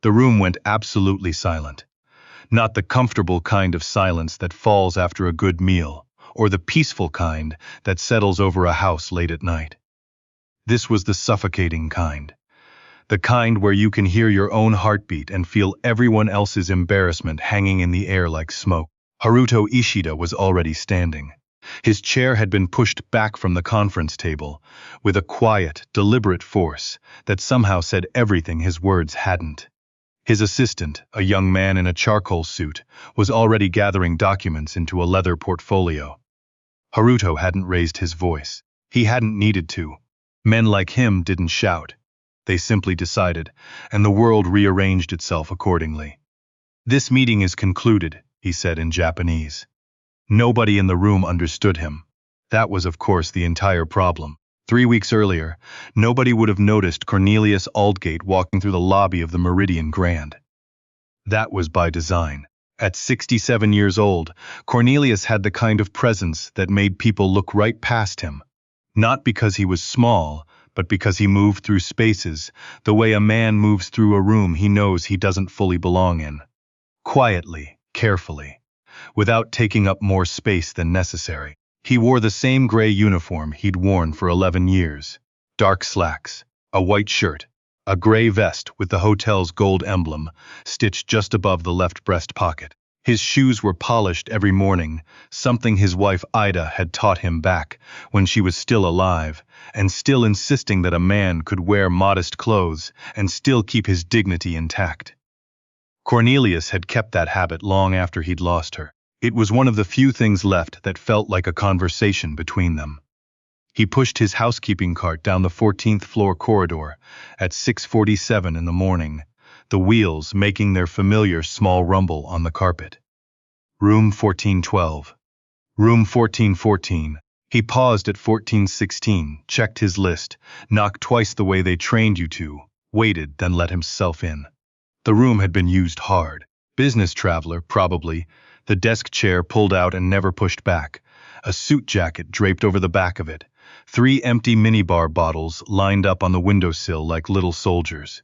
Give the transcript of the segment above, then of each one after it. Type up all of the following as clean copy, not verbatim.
The room went absolutely silent. Not the comfortable kind of silence that falls after a good meal, or the peaceful kind that settles over a house late at night. This was the suffocating kind. The kind where you can hear your own heartbeat and feel everyone else's embarrassment hanging in the air like smoke. Haruto Ishida was already standing. His chair had been pushed back from the conference table, with a quiet, deliberate force that somehow said everything his words hadn't. His assistant, a young man in a charcoal suit, was already gathering documents into a leather portfolio. Haruto hadn't raised his voice. He hadn't needed to. Men like him didn't shout. They simply decided, and the world rearranged itself accordingly. "This meeting is concluded," he said in Japanese. Nobody in the room understood him. That was, of course, the entire problem. 3 weeks earlier, nobody would have noticed Cornelius Aldgate walking through the lobby of the Meridian Grand. That was by design. At 67 years old, Cornelius had the kind of presence that made people look right past him. Not because he was small, but because he moved through spaces, the way a man moves through a room he knows he doesn't fully belong in. Quietly, carefully, without taking up more space than necessary. He wore the same gray uniform he'd worn for 11 years. Dark slacks, a white shirt, a gray vest with the hotel's gold emblem stitched just above the left breast pocket. His shoes were polished every morning, something his wife Ida had taught him back when she was still alive, and still insisting that a man could wear modest clothes and still keep his dignity intact. Cornelius had kept that habit long after he'd lost her. It was one of the few things left that felt like a conversation between them. He pushed his housekeeping cart down the 14th floor corridor at 6:47 in the morning, the wheels making their familiar small rumble on the carpet. Room 1412. Room 1414. He paused at 1416, checked his list, knocked twice the way they trained you to, waited, then let himself in. The room had been used hard. Business traveler, probably. The desk chair pulled out and never pushed back. A suit jacket draped over the back of it. 3 empty minibar bottles lined up on the windowsill like little soldiers.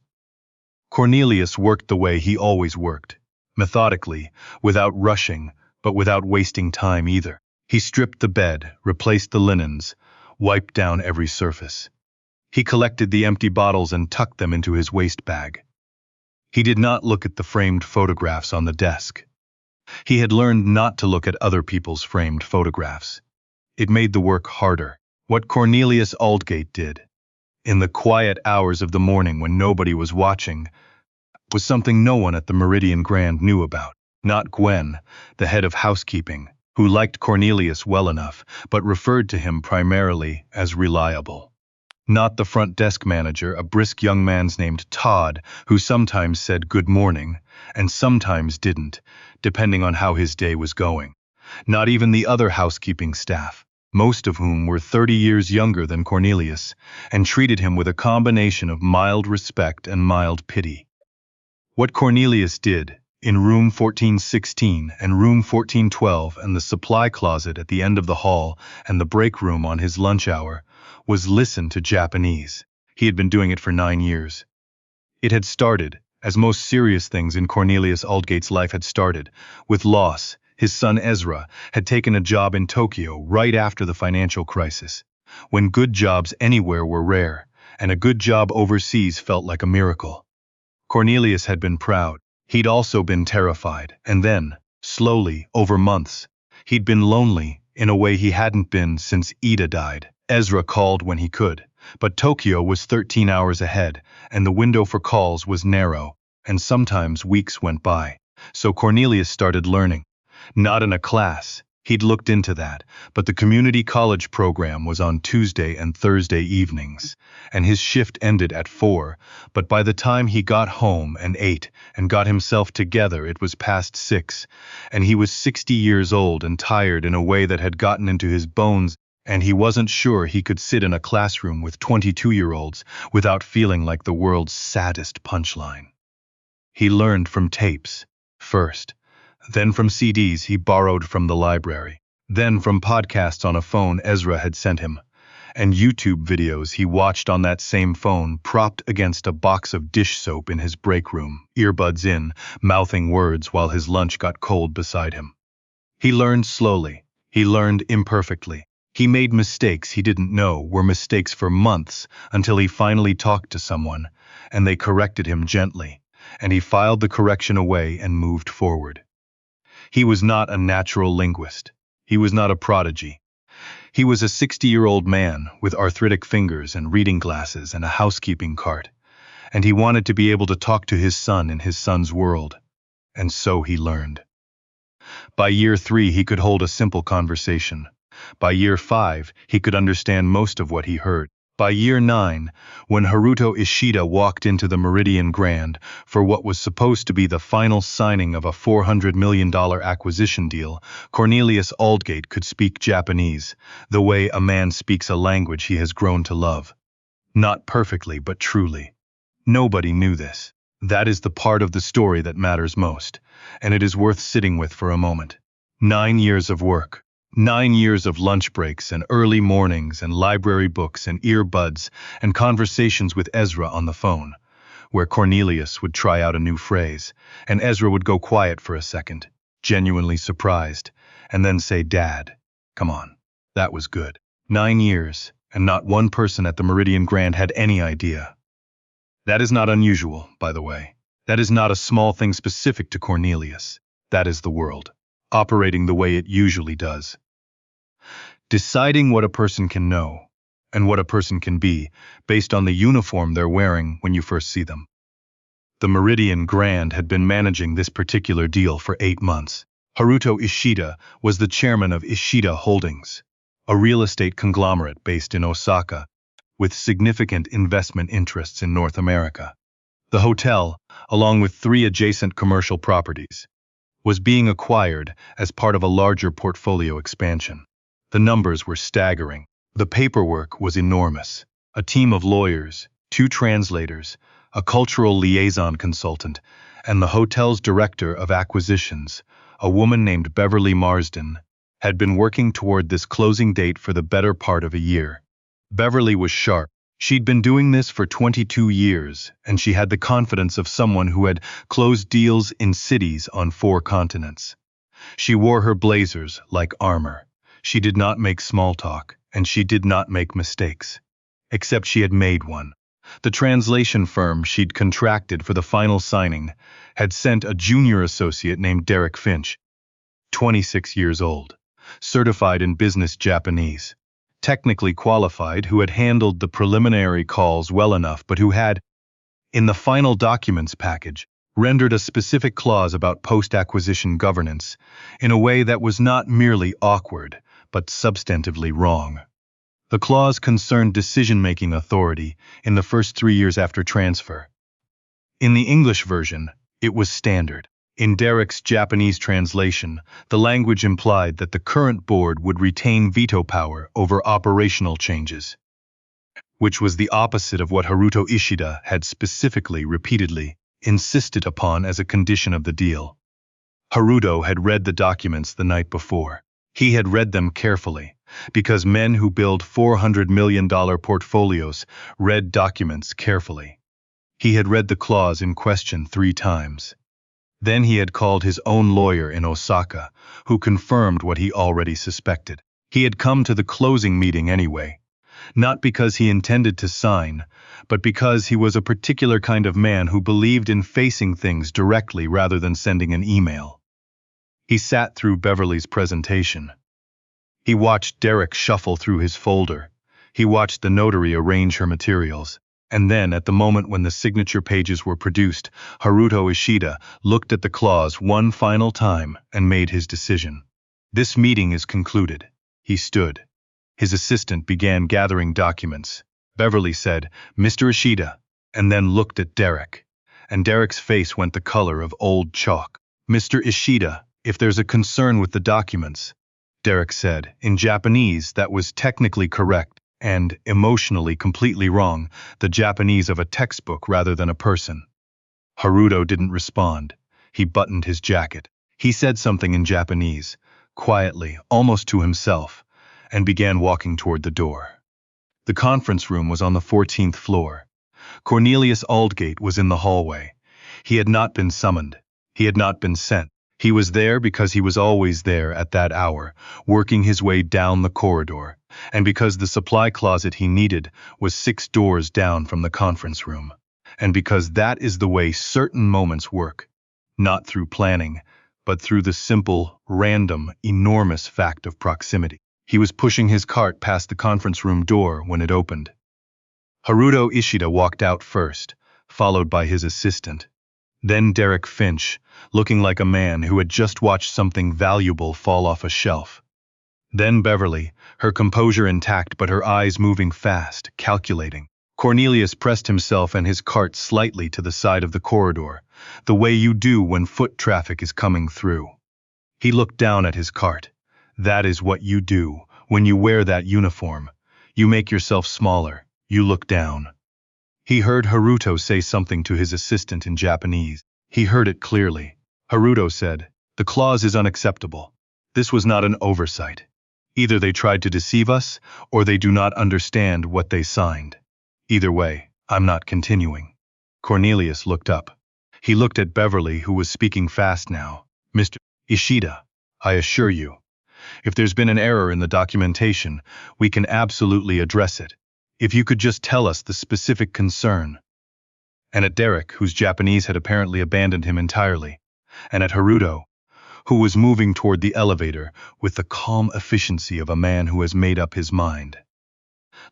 Cornelius worked the way he always worked. Methodically, without rushing, but without wasting time either. He stripped the bed, replaced the linens, wiped down every surface. He collected the empty bottles and tucked them into his waist bag. He did not look at the framed photographs on the desk. He had learned not to look at other people's framed photographs. It made the work harder. What Cornelius Aldgate did, in the quiet hours of the morning when nobody was watching, was something no one at the Meridian Grand knew about. Not Gwen, the head of housekeeping, who liked Cornelius well enough, but referred to him primarily as reliable. Not the front desk manager, a brisk young man named Todd, who sometimes said good morning, and sometimes didn't, depending on how his day was going. Not even the other housekeeping staff, most of whom were 30 years younger than Cornelius, and treated him with a combination of mild respect and mild pity. What Cornelius did, in room 1416 and room 1412 and the supply closet at the end of the hall and the break room on his lunch hour, was listen to Japanese. He had been doing it for 9 years. It had started, as most serious things in Cornelius Aldgate's life had started, with loss. His son Ezra had taken a job in Tokyo right after the financial crisis, when good jobs anywhere were rare, and a good job overseas felt like a miracle. Cornelius had been proud. He'd also been terrified, and then, slowly, over months, he'd been lonely in a way he hadn't been since Ida died. Ezra called when he could, but Tokyo was 13 hours ahead, and the window for calls was narrow, and sometimes weeks went by. So Cornelius started learning. Not in a class, he'd looked into that, but the community college program was on Tuesday and Thursday evenings, and his shift ended at 4, but by the time he got home and ate and got himself together it was past 6, and he was 60 years old and tired in a way that had gotten into his bones, and he wasn't sure he could sit in a classroom with 22-year-olds without feeling like the world's saddest punchline. He learned from tapes, first, then from CDs he borrowed from the library, then from podcasts on a phone Ezra had sent him, and YouTube videos he watched on that same phone propped against a box of dish soap in his break room, earbuds in, mouthing words while his lunch got cold beside him. He learned slowly. He learned imperfectly. He made mistakes he didn't know were mistakes for months until he finally talked to someone, and they corrected him gently, and he filed the correction away and moved forward. He was not a natural linguist. He was not a prodigy. He was a 60-year-old man with arthritic fingers and reading glasses and a housekeeping cart, and he wanted to be able to talk to his son in his son's world, and so he learned. By year 3, he could hold a simple conversation. By year 5, he could understand most of what he heard. By year 9, when Haruto Ishida walked into the Meridian Grand for what was supposed to be the final signing of a $400 million acquisition deal, Cornelius Aldgate could speak Japanese, the way a man speaks a language he has grown to love. Not perfectly, but truly. Nobody knew this. That is the part of the story that matters most, and it is worth sitting with for a moment. 9 years of work. 9 years of lunch breaks and early mornings and library books and earbuds and conversations with Ezra on the phone, where Cornelius would try out a new phrase, and Ezra would go quiet for a second, genuinely surprised, and then say, "Dad, come on, that was good." 9 years, and not one person at the Meridian Grand had any idea. That is not unusual, by the way. That is not a small thing specific to Cornelius. That is the world, operating the way it usually does. Deciding what a person can know and what a person can be based on the uniform they're wearing when you first see them. The Meridian Grand had been managing this particular deal for 8 months. Haruto Ishida was the chairman of Ishida Holdings, a real estate conglomerate based in Osaka, with significant investment interests in North America. The hotel, along with 3 adjacent commercial properties, was being acquired as part of a larger portfolio expansion. The numbers were staggering. The paperwork was enormous. A team of lawyers, 2 translators, a cultural liaison consultant, and the hotel's director of acquisitions, a woman named Beverly Marsden, had been working toward this closing date for the better part of a year. Beverly was sharp. She'd been doing this for 22 years, and she had the confidence of someone who had closed deals in cities on 4 continents. She wore her blazers like armor. She did not make small talk, and she did not make mistakes. Except she had made one. The translation firm she'd contracted for the final signing had sent a junior associate named Derek Finch, 26 years old, certified in business Japanese, technically qualified, who had handled the preliminary calls well enough, but who had, in the final documents package, rendered a specific clause about post-acquisition governance in a way that was not merely awkward, but substantively wrong. The clause concerned decision-making authority in the first 3 years after transfer. In the English version, it was standard. In Derek's Japanese translation, the language implied that the current board would retain veto power over operational changes, which was the opposite of what Haruto Ishida had specifically, repeatedly, insisted upon as a condition of the deal. Haruto had read the documents the night before. He had read them carefully, because men who build $400 million portfolios read documents carefully. He had read the clause in question 3 times. Then he had called his own lawyer in Osaka, who confirmed what he already suspected. He had come to the closing meeting anyway, not because he intended to sign, but because he was a particular kind of man who believed in facing things directly rather than sending an email. He sat through Beverly's presentation. He watched Derek shuffle through his folder. He watched the notary arrange her materials. And then, at the moment when the signature pages were produced, Haruto Ishida looked at the clause one final time and made his decision. "This meeting is concluded." He stood. His assistant began gathering documents. Beverly said, "Mr. Ishida," and then looked at Derek. And Derek's face went the color of old chalk. "Mr. Ishida, if there's a concern with the documents," Derek said. In Japanese, that was technically correct, and emotionally completely wrong, the Japanese of a textbook rather than a person. Haruto didn't respond. He buttoned his jacket. He said something in Japanese, quietly, almost to himself, and began walking toward the door. The conference room was on the 14th floor. Cornelius Aldgate was in the hallway. He had not been summoned. He had not been sent. He was there because he was always there at that hour, working his way down the corridor, and because the supply closet he needed was 6 doors down from the conference room, and because that is the way certain moments work, not through planning, but through the simple, random, enormous fact of proximity. He was pushing his cart past the conference room door when it opened. Haruto Ishida walked out first, followed by his assistant. Then Derek Finch, looking like a man who had just watched something valuable fall off a shelf. Then Beverly, her composure intact but her eyes moving fast, calculating. Cornelius pressed himself and his cart slightly to the side of the corridor, the way you do when foot traffic is coming through. He looked down at his cart. That is what you do when you wear that uniform. You make yourself smaller. You look down. He heard Haruto say something to his assistant in Japanese. He heard it clearly. Haruto said, "The clause is unacceptable. This was not an oversight. Either they tried to deceive us, or they do not understand what they signed. Either way, I'm not continuing." Cornelius looked up. He looked at Beverly, who was speaking fast now. "Mr. Ishida, I assure you, if there's been an error in the documentation, we can absolutely address it. If you could just tell us the specific concern." And at Derek, whose Japanese had apparently abandoned him entirely, and at Haruto, who was moving toward the elevator with the calm efficiency of a man who has made up his mind.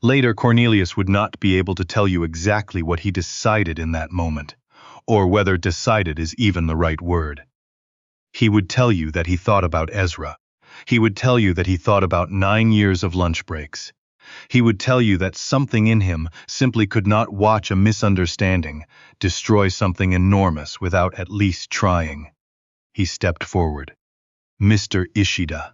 Later, Cornelius would not be able to tell you exactly what he decided in that moment, or whether decided is even the right word. He would tell you that he thought about Ezra. He would tell you that he thought about 9 years of lunch breaks. He would tell you that something in him simply could not watch a misunderstanding destroy something enormous without at least trying. He stepped forward. "Mr. Ishida."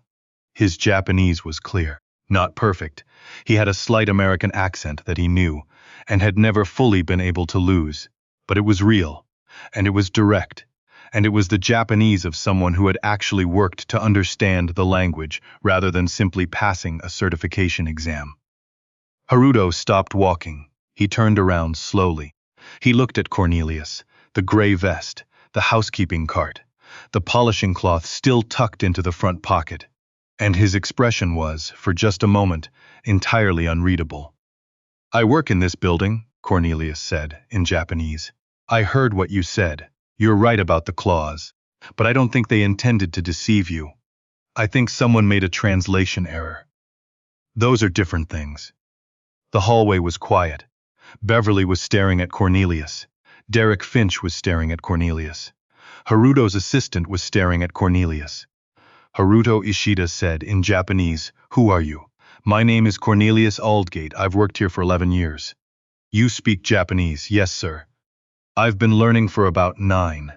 His Japanese was clear. Not perfect. He had a slight American accent that he knew, and had never fully been able to lose. But it was real, and it was direct, and it was the Japanese of someone who had actually worked to understand the language rather than simply passing a certification exam. Haruto stopped walking. He turned around slowly. He looked at Cornelius, the gray vest, the housekeeping cart, the polishing cloth still tucked into the front pocket, and his expression was, for just a moment, entirely unreadable. "I work in this building," Cornelius said, in Japanese. "I heard what you said. You're right about the clause. But I don't think they intended to deceive you. I think someone made a translation error. Those are different things." The hallway was quiet. Beverly was staring at Cornelius. Derek Finch was staring at Cornelius. Haruto's assistant was staring at Cornelius. Haruto Ishida said in Japanese, "Who are you?" "My name is Cornelius Aldgate. I've worked here for 11 years. "You speak Japanese?" "Yes, sir." "I've been learning for about 9.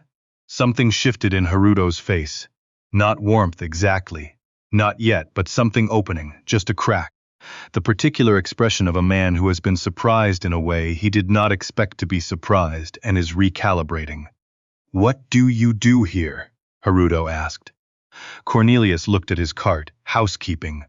Something shifted in Haruto's face. Not warmth exactly. Not yet, but something opening, just a crack. The particular expression of a man who has been surprised in a way he did not expect to be surprised and is recalibrating. "What do you do here?" Haruto asked. Cornelius looked at his cart, housekeeping.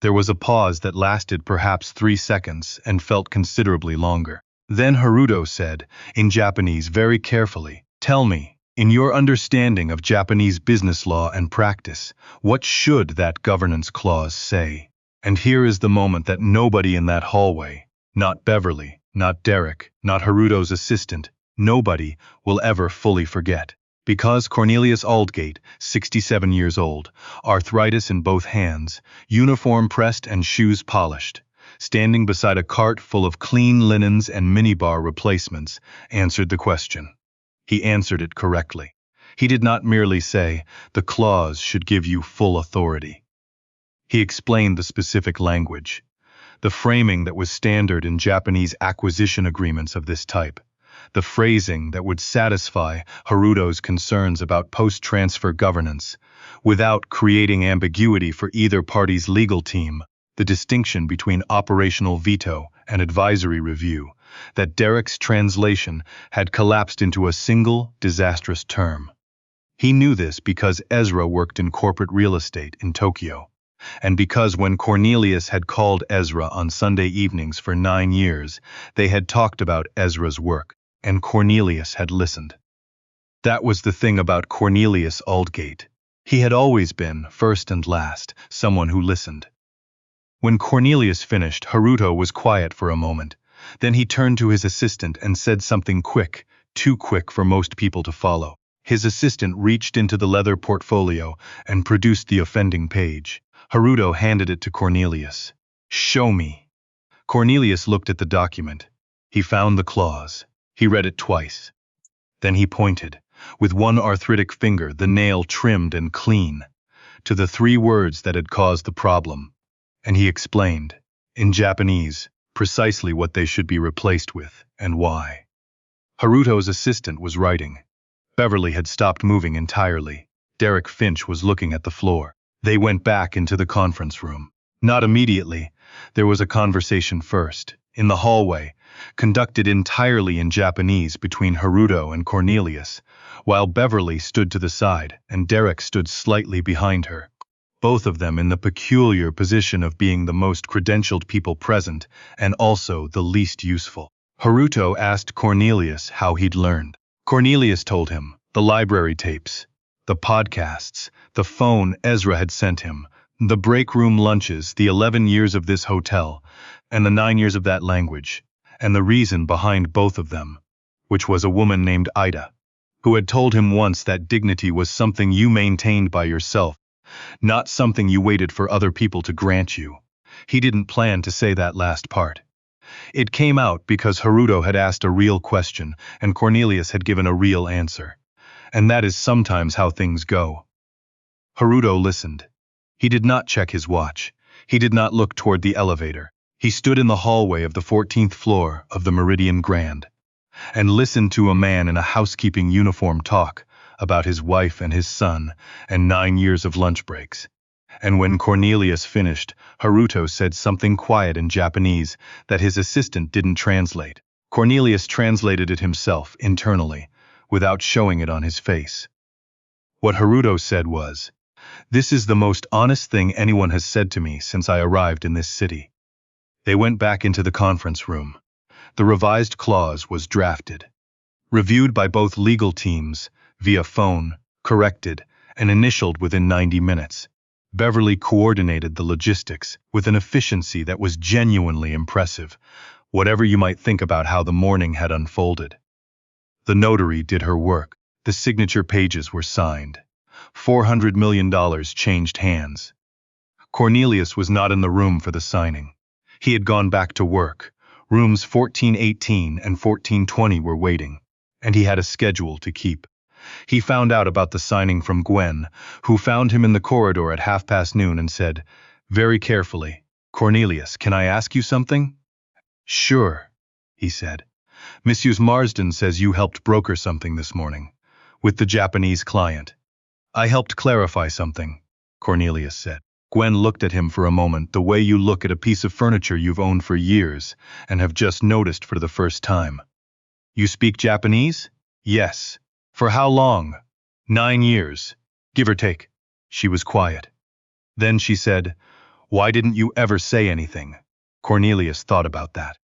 There was a pause that lasted perhaps 3 seconds and felt considerably longer. Then Haruto said, in Japanese very carefully, "Tell me, in your understanding of Japanese business law and practice, what should that governance clause say?" And here is the moment that nobody in that hallway, not Beverly, not Derek, not Haruto's assistant, nobody will ever fully forget. Because Cornelius Aldgate, 67 years old, arthritis in both hands, uniform pressed and shoes polished, standing beside a cart full of clean linens and minibar replacements, answered the question. He answered it correctly. He did not merely say, "The clause should give you full authority." He explained the specific language, the framing that was standard in Japanese acquisition agreements of this type, the phrasing that would satisfy Haruto's concerns about post-transfer governance, without creating ambiguity for either party's legal team, the distinction between operational veto and advisory review, that Derek's translation had collapsed into a single, disastrous term. He knew this because Ezra worked in corporate real estate in Tokyo. And because when Cornelius had called Ezra on Sunday evenings for 9 years, they had talked about Ezra's work, and Cornelius had listened. That was the thing about Cornelius Aldgate. He had always been, first and last, someone who listened. When Cornelius finished, Haruto was quiet for a moment. Then he turned to his assistant and said something quick, too quick for most people to follow. His assistant reached into the leather portfolio and produced the offending page. Haruto handed it to Cornelius. "Show me." Cornelius looked at the document. He found the clause. He read it twice. Then he pointed, with one arthritic finger, the nail trimmed and clean, to the 3 words that had caused the problem. And he explained, in Japanese, precisely what they should be replaced with, and why. Haruto's assistant was writing. Beverly had stopped moving entirely. Derek Finch was looking at the floor. They went back into the conference room. Not immediately. There was a conversation first, in the hallway, conducted entirely in Japanese between Haruto and Cornelius, while Beverly stood to the side and Derek stood slightly behind her. Both of them in the peculiar position of being the most credentialed people present and also the least useful. Haruto asked Cornelius how he'd learned. Cornelius told him, the library tapes, the podcasts, the phone Ezra had sent him, the break room lunches, the 11 years of this hotel, and the 9 years of that language, and the reason behind both of them, which was a woman named Ida, who had told him once that dignity was something you maintained by yourself, not something you waited for other people to grant you. He didn't plan to say that last part. It came out because Haruto had asked a real question and Cornelius had given a real answer. And that is sometimes how things go. Haruto listened. He did not check his watch. He did not look toward the elevator. He stood in the hallway of the 14th floor of the Meridian Grand and listened to a man in a housekeeping uniform talk about his wife and his son and 9 years of lunch breaks. And when Cornelius finished, Haruto said something quiet in Japanese that his assistant didn't translate. Cornelius translated it himself internally, without showing it on his face. What Haruto said was, "This is the most honest thing anyone has said to me since I arrived in this city." They went back into the conference room. The revised clause was drafted, reviewed by both legal teams, via phone, corrected, and initialed within 90 minutes. Beverly coordinated the logistics with an efficiency that was genuinely impressive, whatever you might think about how the morning had unfolded. The notary did her work. The signature pages were signed. $400 million changed hands. Cornelius was not in the room for the signing. He had gone back to work. Rooms 1418 and 1420 were waiting, and he had a schedule to keep. He found out about the signing from Gwen, who found him in the corridor at noon and said, very carefully, "Cornelius, can I ask you something?" "Sure," he said. "Mrs. Marsden says you helped broker something this morning, with the Japanese client." "I helped clarify something," Cornelius said. Gwen looked at him for a moment the way you look at a piece of furniture you've owned for years and have just noticed for the first time. "You speak Japanese?" "Yes." "For how long?" 9 years, give or take." She was quiet. Then she said, "Why didn't you ever say anything?" Cornelius thought about that.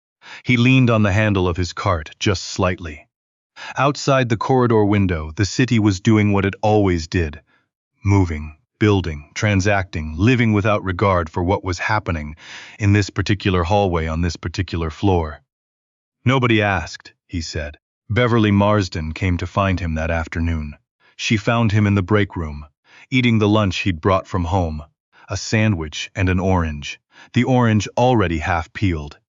He leaned on the handle of his cart just slightly. Outside the corridor window, the city was doing what it always did, moving, building, transacting, living without regard for what was happening in this particular hallway on this particular floor. "Nobody asked," he said. Beverly Marsden came to find him that afternoon. She found him in the break room, eating the lunch he'd brought from home, a sandwich and an orange, the orange already half peeled.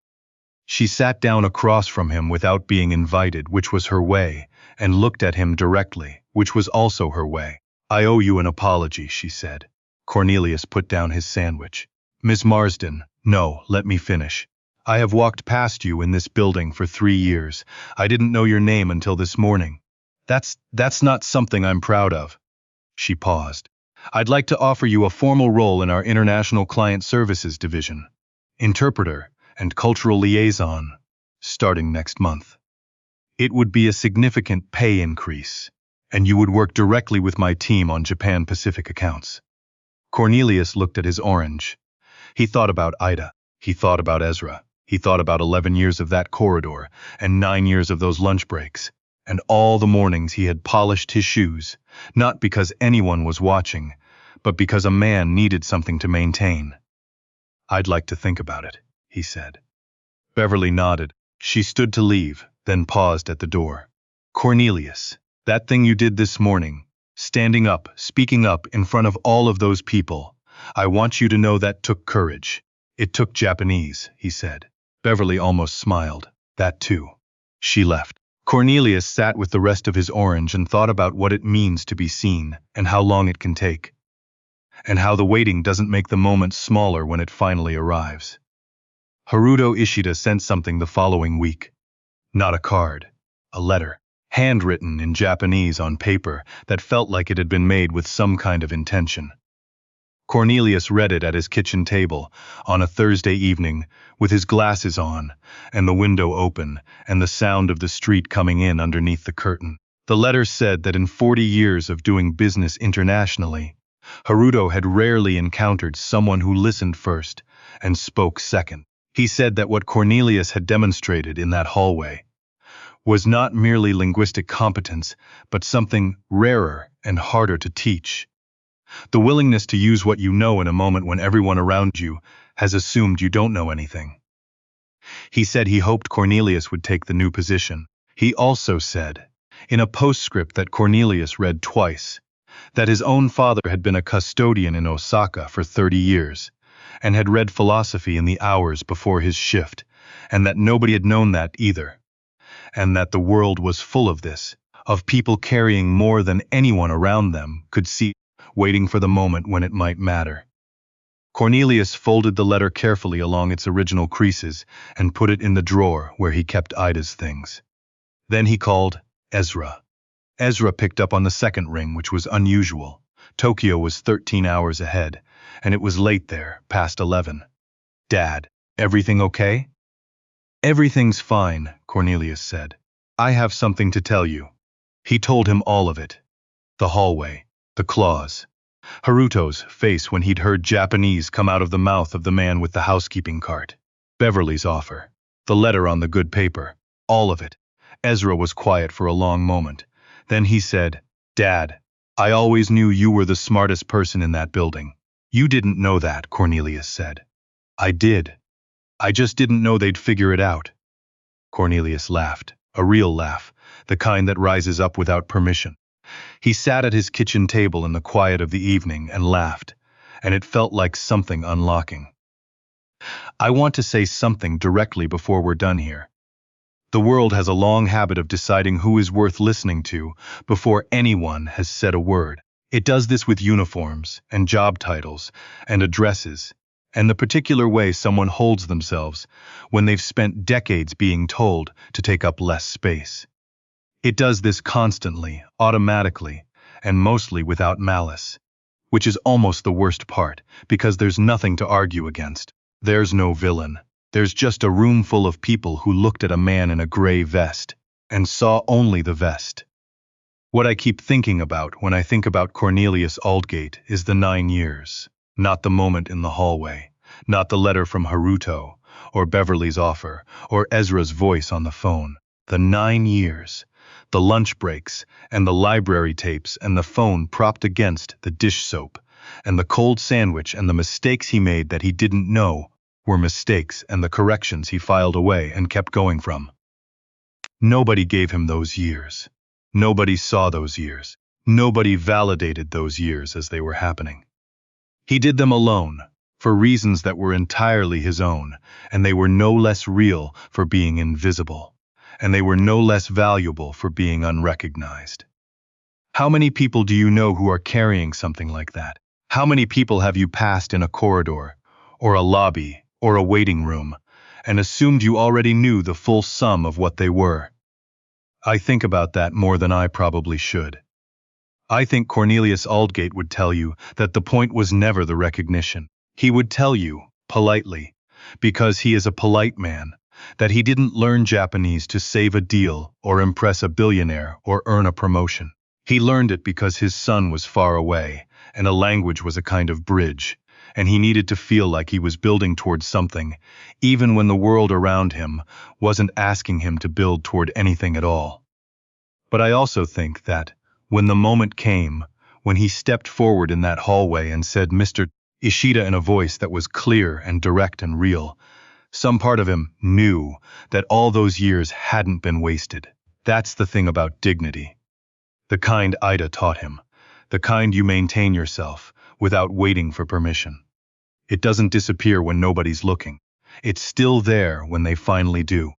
She sat down across from him without being invited, which was her way, and looked at him directly, which was also her way. "I owe you an apology," she said. Cornelius put down his sandwich. "Miss Marsden, no, let me finish. I have walked past you in this building for 3 years. I didn't know your name until this morning. That's not something I'm proud of." She paused. "I'd like to offer you a formal role in our International Client Services Division, interpreter and cultural liaison, starting next month. It would be a significant pay increase, and you would work directly with my team on Japan Pacific accounts." Cornelius looked at his orange. He thought about Ida. He thought about Ezra. He thought about 11 years of that corridor, and 9 years of those lunch breaks, and all the mornings he had polished his shoes, not because anyone was watching, but because a man needed something to maintain. "I'd like to think about it," he said. Beverly nodded. She stood to leave, then paused at the door. "Cornelius, that thing you did this morning, standing up, speaking up in front of all of those people, I want you to know that took courage. It took Japanese," he said. Beverly almost smiled. "That too." She left. Cornelius sat with the rest of his orange and thought about what it means to be seen, and how long it can take, and how the waiting doesn't make the moment smaller when it finally arrives. Haruto Ishida sent something the following week. Not a card, a letter, handwritten in Japanese on paper that felt like it had been made with some kind of intention. Cornelius read it at his kitchen table on a Thursday evening, with his glasses on, and the window open, and the sound of the street coming in underneath the curtain. The letter said that in 40 years of doing business internationally, Haruto had rarely encountered someone who listened first and spoke second. He said that what Cornelius had demonstrated in that hallway was not merely linguistic competence, but something rarer and harder to teach. The willingness to use what you know in a moment when everyone around you has assumed you don't know anything. He said he hoped Cornelius would take the new position. He also said, in a postscript that Cornelius read twice, that his own father had been a custodian in Osaka for 30 years, and had read philosophy in the hours before his shift, and that nobody had known that either, and that the world was full of this, of people carrying more than anyone around them could see, waiting for the moment when it might matter. Cornelius folded the letter carefully along its original creases and put it in the drawer where he kept Ida's things. Then he called Ezra. Ezra picked up on the second ring, which was unusual. Tokyo was 13 hours ahead, and it was late there, past 11. "Dad, everything okay?" "Everything's fine," Cornelius said. "I have something to tell you." He told him all of it. The hallway, the claws, Haruto's face when he'd heard Japanese come out of the mouth of the man with the housekeeping cart, Beverly's offer, the letter on the good paper, all of it. Ezra was quiet for a long moment. Then he said, "Dad, I always knew you were the smartest person in that building." "You didn't know that," Cornelius said. "I did. I just didn't know they'd figure it out." Cornelius laughed, a real laugh, the kind that rises up without permission. He sat at his kitchen table in the quiet of the evening and laughed, and it felt like something unlocking. "I want to say something directly before we're done here. The world has a long habit of deciding who is worth listening to before anyone has said a word. It does this with uniforms and job titles and addresses and the particular way someone holds themselves when they've spent decades being told to take up less space. It does this constantly, automatically, and mostly without malice, which is almost the worst part, because there's nothing to argue against. There's no villain. There's just a room full of people who looked at a man in a gray vest and saw only the vest. What I keep thinking about when I think about Cornelius Aldgate is the 9 years, not the moment in the hallway, not the letter from Haruto, or Beverly's offer, or Ezra's voice on the phone. The 9 years. The lunch breaks, and the library tapes, and the phone propped against the dish soap, and the cold sandwich, and the mistakes he made that he didn't know were mistakes, and the corrections he filed away and kept going from. Nobody gave him those years. Nobody saw those years. Nobody validated those years as they were happening. He did them alone, for reasons that were entirely his own, and they were no less real for being invisible, and they were no less valuable for being unrecognized. How many people do you know who are carrying something like that? How many people have you passed in a corridor, or a lobby, or a waiting room, and assumed you already knew the full sum of what they were? I think about that more than I probably should. I think Cornelius Aldgate would tell you that the point was never the recognition. He would tell you, politely, because he is a polite man, that he didn't learn Japanese to save a deal or impress a billionaire or earn a promotion. He learned it because his son was far away, and a language was a kind of bridge, and he needed to feel like he was building towards something, even when the world around him wasn't asking him to build toward anything at all. But I also think that, when the moment came, when he stepped forward in that hallway and said Mr. Ishida in a voice that was clear and direct and real, some part of him knew that all those years hadn't been wasted. That's the thing about dignity. The kind Ida taught him. The kind you maintain yourself without waiting for permission. It doesn't disappear when nobody's looking. It's still there when they finally do.